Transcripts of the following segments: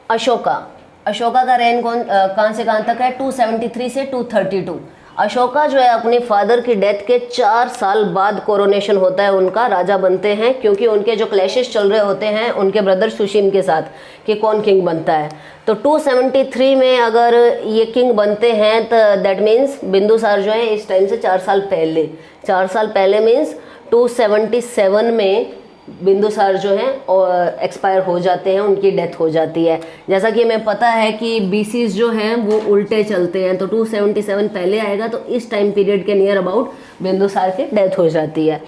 अशोका का रेन कहाँ से कहाँ तक है? 273 से 232। अशोका जो है अपने फादर की डेथ के 4 साल बाद कोरोनेशन होता है उनका, राजा बनते हैं, क्योंकि उनके जो क्लैशेस चल रहे होते हैं उनके ब्रदर सुशीम के साथ कि कौन किंग बनता है। तो 273 में अगर ये किंग बनते हैं तो दैट मीन्स बिंदुसार जो है इस टाइम से 4 साल पहले मीन्स 277 में बिंदुसार जो हैं और एक्सपायर हो जाते हैं, उनकी डेथ हो जाती है। जैसा कि हमें पता है कि बीसीज जो हैं वो उल्टे चलते हैं, तो 277 पहले आएगा, तो इस टाइम पीरियड के नियर अबाउट बिंदुसार की डेथ हो जाती है।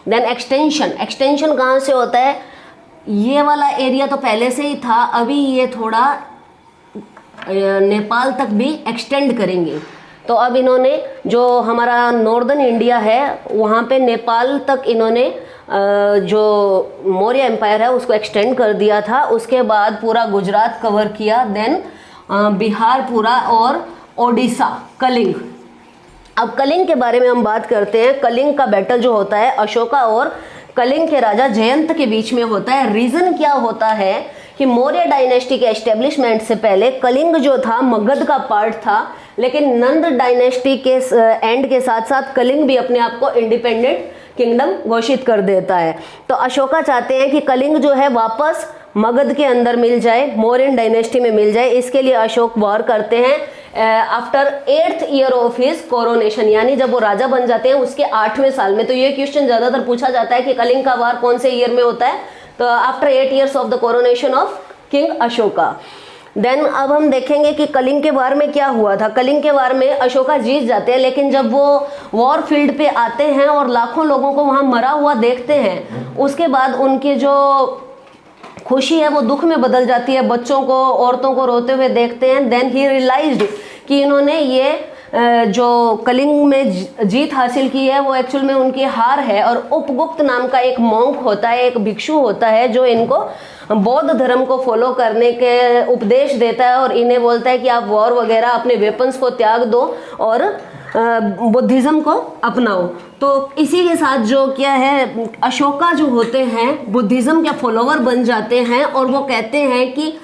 देन एक्सटेंशन कहाँ से होता है? ये वाला एरिया तो पहले से ही था, अभी ये थोड़ा नेपाल तक भी एक्सटेंड करेंगे। तो अब इन्होंने जो हमारा नॉर्दर्न इंडिया है वहाँ पे नेपाल तक इन्होंने जो मौर्य एम्पायर है उसको एक्सटेंड कर दिया था। उसके बाद पूरा गुजरात कवर किया, देन बिहार पूरा और ओडिशा, कलिंग। अब कलिंग के बारे में हम बात करते हैं। कलिंग का बैटल जो होता है अशोका और कलिंग के राजा जयंत के बीच में होता है। रीजन क्या होता है कि मौर्य डायनेस्टी के एस्टेब्लिशमेंट से पहले कलिंग जो था मगध का पार्ट था, लेकिन नंद डायनेस्टी के एंड के साथ साथ कलिंग भी अपने आप को इंडिपेंडेंट किंगडम घोषित कर देता है। तो अशोका चाहते हैं कि कलिंग जो है वापस मगध के अंदर मिल जाए, मौर्यन डायनेस्टी में मिल जाए। इसके लिए अशोक वॉर करते हैं after 8th year of his coronation, यानी जब वो राजा बन जाते हैं उसके 8वें साल में। तो ये क्वेश्चन ज्यादातर पूछा जाता है कि कलिंग का वार कौन से ईयर में होता है? तो after 8 years of the coronation of king Ashoka. Then अब हम देखेंगे कि कलिंग के वार में क्या हुआ था। कलिंग के वार में अशोका जीत जाते हैं, लेकिन जब वो वॉर फील्ड पे आते हैं और लाखों लोगों को वहां मरा हुआ देखते हैं, उसके बाद उनकी जो खुशी है वो दुख में बदल जाती है। बच्चों को, औरतों को रोते हुए देखते हैं। देन ही रियलाइज्ड कि इन्होंने ये जो कलिंग में जीत हासिल की है वो एक्चुअल में उनकी हार है। और उपगुप्त नाम का एक मॉन्क होता है, एक भिक्षु होता है, जो इनको बौद्ध धर्म को फॉलो करने के उपदेश देता है और इन्हें बोलता है कि आप वॉर वगैरह अपने वेपन्स को त्याग दो और बुद्धिज्म को अपनाओ। तो इसी के साथ जो क्या है, अशोका जो होते हैं बुद्धिज्म के फॉलोवर बन जाते हैं और वो कहते हैं कि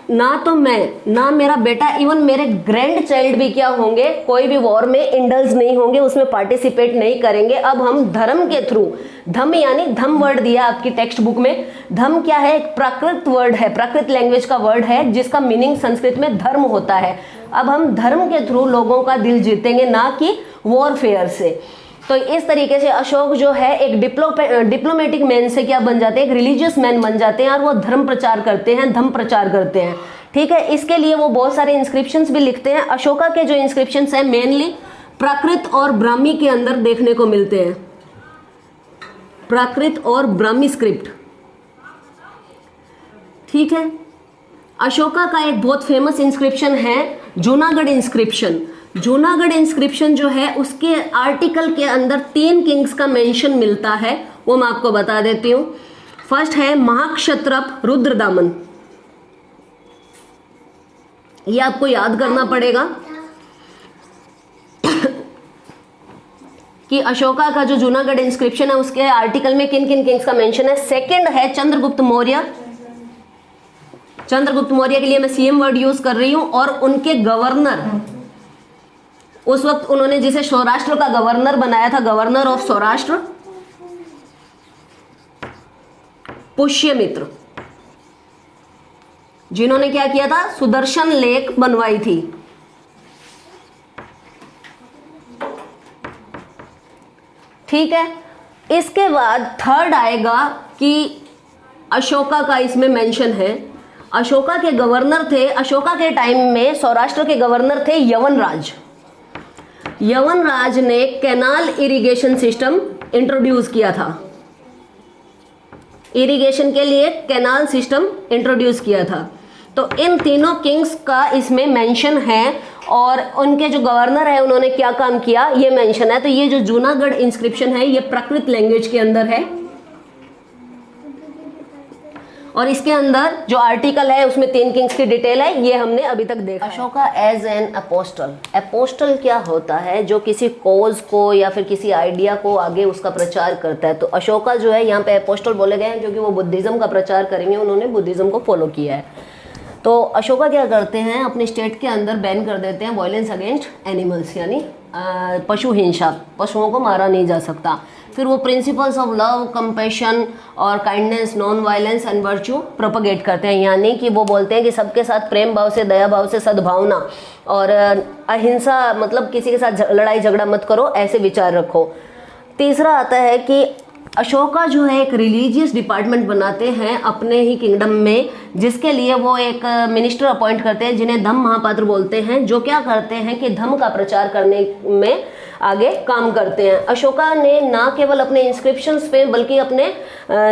ना तो मैं, ना मेरा बेटा, इवन मेरे ग्रैंड चाइल्ड भी क्या होंगे, कोई भी वॉर में इंडल्ज नहीं होंगे, उसमें पार्टिसिपेट नहीं करेंगे। अब हम धर्म के थ्रू, धम यानी धम वर्ड दिया आपकी टेक्स्ट बुक में। धम क्या है? एक प्राकृत वर्ड है, प्राकृत लैंग्वेज का वर्ड है जिसका मीनिंग संस्कृत में धर्म होता है। अब हम धर्म के थ्रू लोगों का दिल जीतेंगे, ना कि वॉरफेयर से। तो इस तरीके से अशोक जो है एक डिप्लोमेटिक मैन से क्या बन जाते हैं, एक रिलीजियस मैन बन जाते हैं और वो धर्म प्रचार करते हैं, धम्म प्रचार करते हैं। ठीक है, इसके लिए वो बहुत सारे इंस्क्रिप्शंस भी लिखते हैं। अशोका के जो इंस्क्रिप्शंस हैं मेनली प्राकृत और ब्राह्मी के अंदर देखने को मिलते हैं, प्राकृत और ब्राह्मी स्क्रिप्ट। ठीक है, अशोका का एक बहुत फेमस इंस्क्रिप्शन है जूनागढ़ इंस्क्रिप्शन। जूनागढ़ इंस्क्रिप्शन जो है उसके आर्टिकल के अंदर 3 किंग्स का मेंशन मिलता है, वो मैं आपको बता देती हूं। फर्स्ट है महाक्षत्रप रुद्रदामन, ये आपको याद करना पड़ेगा कि अशोका का जो जूनागढ़ इंस्क्रिप्शन है उसके आर्टिकल में किन किन किंग्स का मेंशन है। सेकंड है चंद्रगुप्त मौर्य। चंद्रगुप्त मौर्य के लिए मैं सीएम वर्ड यूज कर रही हूं। और उनके गवर्नर, उस वक्त उन्होंने जिसे सौराष्ट्र का गवर्नर बनाया था, गवर्नर ऑफ सौराष्ट्र, पुष्यमित्र, जिन्होंने क्या किया था, सुदर्शन लेक बनवाई थी। ठीक है, इसके बाद थर्ड आएगा कि अशोका का इसमें मेंशन है। अशोका के गवर्नर थे, अशोका के टाइम में सौराष्ट्र के गवर्नर थे यवनराज। यवनराज ने कैनाल इरिगेशन सिस्टम इंट्रोड्यूस किया था, इरिगेशन के लिए कैनाल सिस्टम इंट्रोड्यूस किया था। तो इन तीनों किंग्स का इसमें मेंशन है और उनके जो गवर्नर है उन्होंने क्या काम किया ये मेंशन है। तो ये जो जूनागढ़ इंस्क्रिप्शन है ये प्राकृत लैंग्वेज के अंदर है और इसके अंदर जो आर्टिकल है उसमें 3 किंग्स की डिटेल है, ये हमने अभी तक देखा। Ashoka as an apostle, apostle क्या होता है, जो किसी कॉज को या फिर किसी आइडिया को आगे उसका प्रचार करता है। तो अशोका जो है यहाँ पे अपोस्टल बोले गए हैं क्योंकि वो बुद्धिज्म का प्रचार करेंगे, उन्होंने बुद्धिज्म को फॉलो किया है। तो अशोका क्या करते हैं, अपने स्टेट के अंदर बैन कर देते हैं वायलेंस अगेंस्ट एनिमल्स, यानी पशु हिंसा, पशुओं को मारा नहीं जा सकता। फिर वो प्रिंसिपल्स ऑफ लव, कंपैशन और kindness, non violence and virtue propagate करते हैं, यानी कि वो बोलते हैं कि सबके साथ प्रेम भाव से, दया भाव से, सद्भावना और अहिंसा, मतलब किसी के साथ लड़ाई झगड़ा मत करो, ऐसे विचार रखो। तीसरा आता है कि अशोका जो है एक रिलीजियस डिपार्टमेंट बनाते हैं अपने ही किंगडम में, जिसके लिए वो एक मिनिस्टर अपॉइंट करते हैं जिन्हें धम्म महापात्र बोलते हैं, जो क्या करते हैं कि धम्म का प्रचार करने में आगे काम करते हैं। अशोका ने ना केवल अपने इंस्क्रिप्शंस पे बल्कि अपने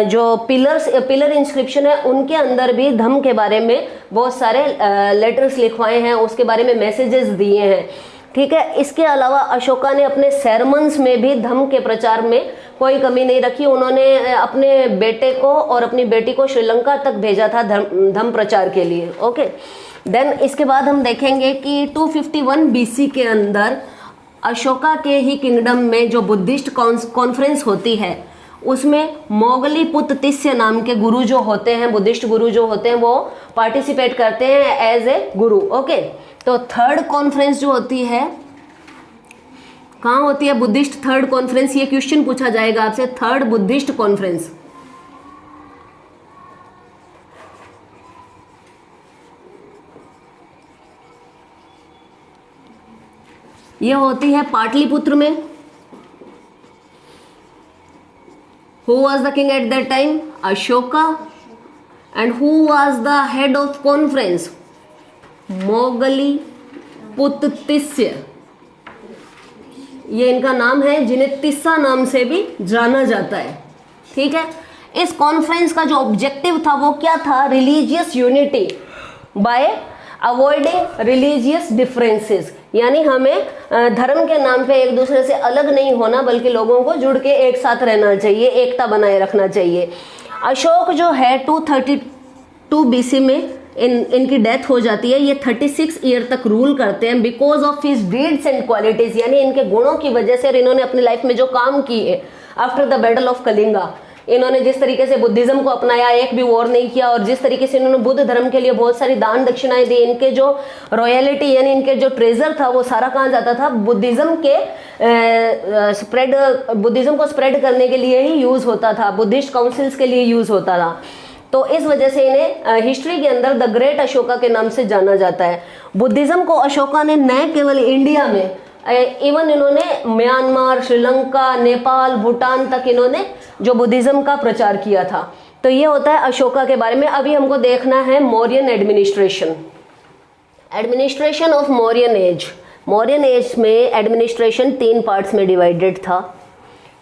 जो पिलर इंस्क्रिप्शन है उनके अंदर भी धम्म के बारे में बहुत सारे लेटर्स लिखवाए हैं, उसके बारे में मैसेजेस दिए हैं। ठीक है, इसके अलावा अशोका ने अपने सेरमन्स में भी धम्म के प्रचार में कोई कमी नहीं रखी। उन्होंने अपने बेटे को और अपनी बेटी को श्रीलंका तक भेजा था धम्म प्रचार के लिए। ओके, देन इसके बाद हम देखेंगे कि 251 बीसी के अंदर अशोका के ही किंगडम में जो बुद्धिस्ट कॉन्फ्रेंस होती है उसमें मोगली पुत तिस्य नाम के गुरु जो होते हैं, बुद्धिस्ट गुरु जो होते हैं, वो पार्टिसिपेट करते हैं एज ए गुरु। ओके, तो थर्ड कॉन्फ्रेंस जो होती है कहाँ होती है, बुद्धिस्ट थर्ड कॉन्फ्रेंस, ये क्वेश्चन पूछा जाएगा आपसे, थर्ड बुद्धिस्ट कॉन्फ्रेंस ये होती है पाटलिपुत्र में। Who was the king at that time? Ashoka. And who was the head of conference? Mowgli पुत तिस्य, ये इनका नाम है, जिन्हें तिस्सा नाम से भी जाना जाता है। ठीक है, इस कॉन्फ्रेंस का जो ऑब्जेक्टिव था वो क्या था, religious unity bye avoiding religious differences, यानी हमें धर्म के नाम पे एक दूसरे से अलग नहीं होना बल्कि लोगों को जुड़ के एक साथ रहना चाहिए, एकता बनाए रखना चाहिए। अशोक जो है 232 बीसी में इनकी डेथ हो जाती है। ये 36 ईयर तक रूल करते हैं because of his deeds and qualities, यानी इनके गुणों की वजह से और इन्होंने अपनी लाइफ में जो काम किए after the battle of Kalinga, इन्होंने जिस तरीके से बुद्धिज्म को अपनाया, एक भी वॉर नहीं किया, और जिस तरीके से इन्होंने बुद्ध धर्म के लिए बहुत सारी दान दक्षिणाएं दी, इनके जो रॉयलिटी यानी इनके जो ट्रेजर था वो सारा कहाँ जाता था, बुद्धिज्म को स्प्रेड करने के लिए ही यूज होता था, बुद्धिस्ट काउंसिल्स के लिए यूज होता था। तो इस वजह से इन्हें हिस्ट्री के अंदर द ग्रेट अशोका के नाम से जाना जाता है। बुद्धिज्म को अशोका ने न केवल इंडिया में, इवन इन्होंने म्यांमार, श्रीलंका, नेपाल, भूटान तक इन्होंने जो बुद्धिज्म का प्रचार किया था। तो ये होता है अशोका के बारे में। अभी हमको देखना है Mauryan administration, administration of Mauryan age. Mauryan age में एडमिनिस्ट्रेशन 3 पार्ट्स में डिवाइडेड था।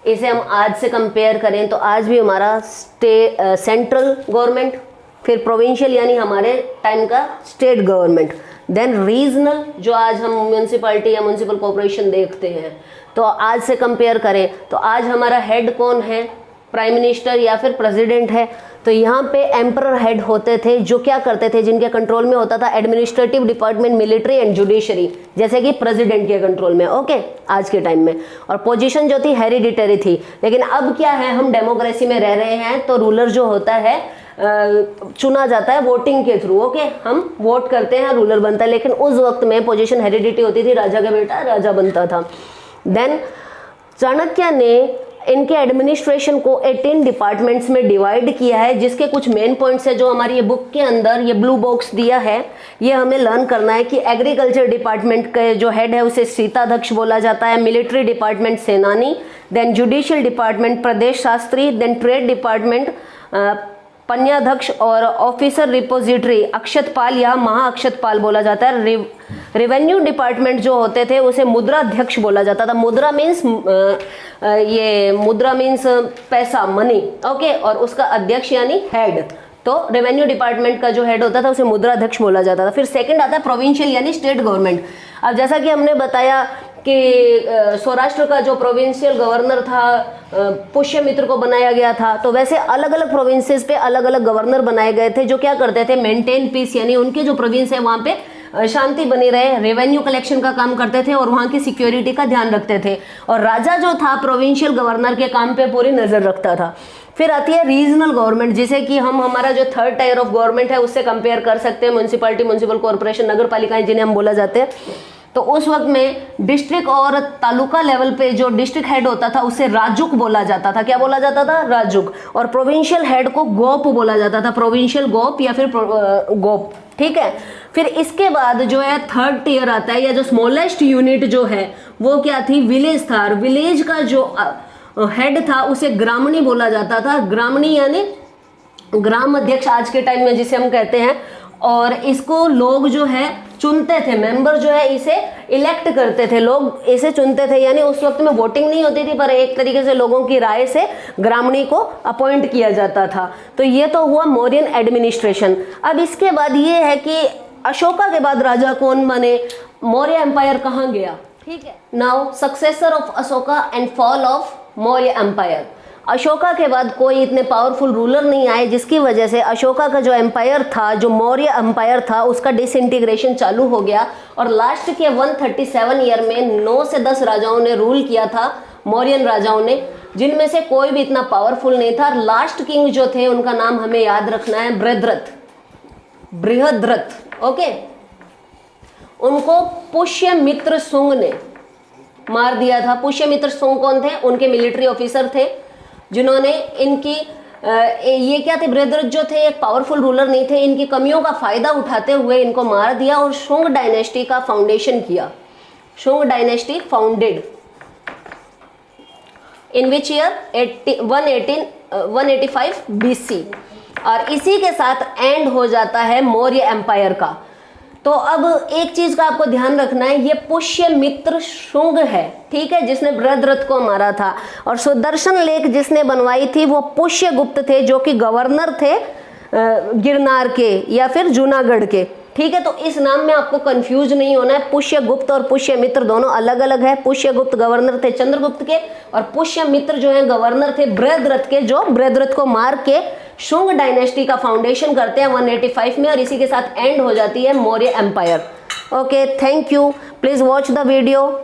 इसे हम आज से कंपेयर करें तो आज भी हमारा सेंट्रल गवर्नमेंट, फिर प्रोविंशियल यानी हमारे टाइम का स्टेट गवर्नमेंट, देन रीजनल जो आज हम म्यूनसिपैलिटी या म्यूनसिपल कॉर्पोरेशन देखते हैं। तो आज से कंपेयर करें तो आज हमारा हेड कौन है, प्राइम मिनिस्टर या फिर प्रेसिडेंट है। तो यहाँ पे एम्परर हेड होते थे जो क्या करते थे, जिनके कंट्रोल में होता था administrative department, military and judiciary, जैसे कि प्रेसिडेंट के कंट्रोल में। ओके, आज के टाइम में। और पोजीशन जो थी हेरिडिटरी थी, लेकिन अब क्या है, हम डेमोक्रेसी में रह रहे हैं तो रूलर जो होता है चुना जाता है वोटिंग के थ्रू। ओके, हम वोट करते हैं, रूलर बनता है, लेकिन उस वक्त में पोजीशन हेरिडिटी होती थी, राजा का बेटा राजा बनता था। देन चाणक्य ने इनके एडमिनिस्ट्रेशन को 18 डिपार्टमेंट्स में डिवाइड किया है, जिसके कुछ मेन पॉइंट्स है जो हमारी ये बुक के अंदर ये ब्लू बॉक्स दिया है। ये हमें लर्न करना है कि एग्रीकल्चर डिपार्टमेंट का जो हेड है उसे सीताध्यक्ष बोला जाता है, मिलिट्री डिपार्टमेंट सेनानी, देन जुडिशियल डिपार्टमेंट प्रदेश शास्त्री, देन ट्रेड डिपार्टमेंट पन्याध्यक्ष, और ऑफिसर रिपोजिटरी अक्षतपाल या महाअक्षतपाल बोला जाता है। रेवेन्यू डिपार्टमेंट जो होते थे उसे मुद्राध्यक्ष बोला जाता था। मुद्रा मीन्स पैसा, मनी। ओके, और उसका अध्यक्ष यानी हेड। तो रेवेन्यू डिपार्टमेंट का जो हेड होता था उसे मुद्राध्यक्ष बोला जाता था। फिर सेकंड आता है प्रोविंशियल यानी स्टेट गवर्नमेंट। अब जैसा कि हमने बताया कि सौराष्ट्र का जो प्रोविंशियल गवर्नर था पुष्यमित्र को बनाया गया था, तो वैसे अलग अलग प्रोविंसेस पे अलग अलग गवर्नर बनाए गए थे जो क्या करते थे, मेंटेन पीस, यानी उनके जो प्रोविंस है वहां पे शांति बनी रहे, रेवेन्यू कलेक्शन का काम करते थे और वहां की सिक्योरिटी का ध्यान रखते थे। और राजा जो था प्रोविंशियल गवर्नर के काम पे पूरी नजर रखता था। फिर आती है रीजनल गवर्नमेंट, जिसे कि हम हमारा जो थर्ड टायर ऑफ गवर्नमेंट है उससे कंपेयर कर सकते हैं, म्यूनसिपैलिटी, म्यूनसिपल कॉर्पोरेशन, नगर पालिकाएं जिन्हें हम बोला जाते हैं। तो उस वक्त में डिस्ट्रिक्ट और तालुका लेवल पे जो डिस्ट्रिक्ट हेड होता था उसे राजुक बोला जाता था। क्या बोला जाता था? राजुक। और प्रोविंशियल हेड को गोप बोला जाता था, प्रोविंशियल गोप या फिर गोप, ठीक है। फिर इसके बाद जो है थर्ड टियर आता है, या जो स्मॉलेस्ट यूनिट जो है वो क्या थी? विलेज था। विलेज का जो हेड था उसे ग्रामणी बोला जाता था। ग्रामणी यानी ग्राम अध्यक्ष आज के टाइम में जिसे हम कहते हैं। और इसको लोग जो है चुनते थे, मेंबर जो है इसे इलेक्ट करते थे, लोग इसे चुनते थे। यानी उस वक्त में वोटिंग नहीं होती थी, पर एक तरीके से लोगों की राय से ग्रामणी को अपॉइंट किया जाता था। तो ये तो हुआ मौर्यन एडमिनिस्ट्रेशन। अब इसके बाद ये है कि अशोका के बाद राजा कौन बने, मौर्य एम्पायर कहाँ गया, ठीक है। Now successor of Ashoka and fall of Maurya empire. Ashoka के बाद कोई इतने पावरफुल रूलर नहीं आए, जिसकी वजह से अशोका का जो एम्पायर था, जो मौर्य एम्पायर था, उसका डिसइंटीग्रेशन चालू हो गया। और लास्ट के 137 ईयर में 9 से 10 राजाओं ने रूल किया था, मौर्यन राजाओं ने, जिनमें से कोई भी इतना पावरफुल नहीं था। लास्ट किंग जो थे उनका नाम हमें याद रखना है, बृहद्रथ, ओके। उनको पुष्यमित्र शुंग ने मार दिया था। पुष्यमित्र शुंग कौन थे? उनके मिलिट्री ऑफिसर थे, जिन्होंने इनकी ये क्या थे? बृहद्रथ जो थे एक पावरफुल रूलर नहीं थे, इनकी कमियों का फायदा उठाते हुए इनको मार दिया और शुंग डायनेस्टी का फाउंडेशन किया। Shunga dynasty founded in which year? 185 BC। और इसी के साथ एंड हो जाता है मौर्य एम्पायर का। तो अब एक चीज का आपको ध्यान रखना है, ये पुष्यमित्र शुंग है, ठीक है, जिसने बृहद्रथ को मारा था। और सुदर्शन लेक जिसने बनवाई थी वो पुष्यगुप्त थे, जो कि गवर्नर थे गिरनार के या फिर जूनागढ़ के, ठीक है। तो इस नाम में आपको कंफ्यूज नहीं होना है। पुष्यगुप्त और पुष्यमित्र दोनों अलग अलग है। पुष्यगुप्त गवर्नर थे चंद्रगुप्त के, और पुष्यमित्र जो है गवर्नर थे बृहद्रथ के, जो बृहद्रथ को मार के शुंग डायनेस्टी का फाउंडेशन करते हैं 185 में। और इसी के साथ एंड हो जाती है Maurya empire. Okay, thank you. Please watch the video.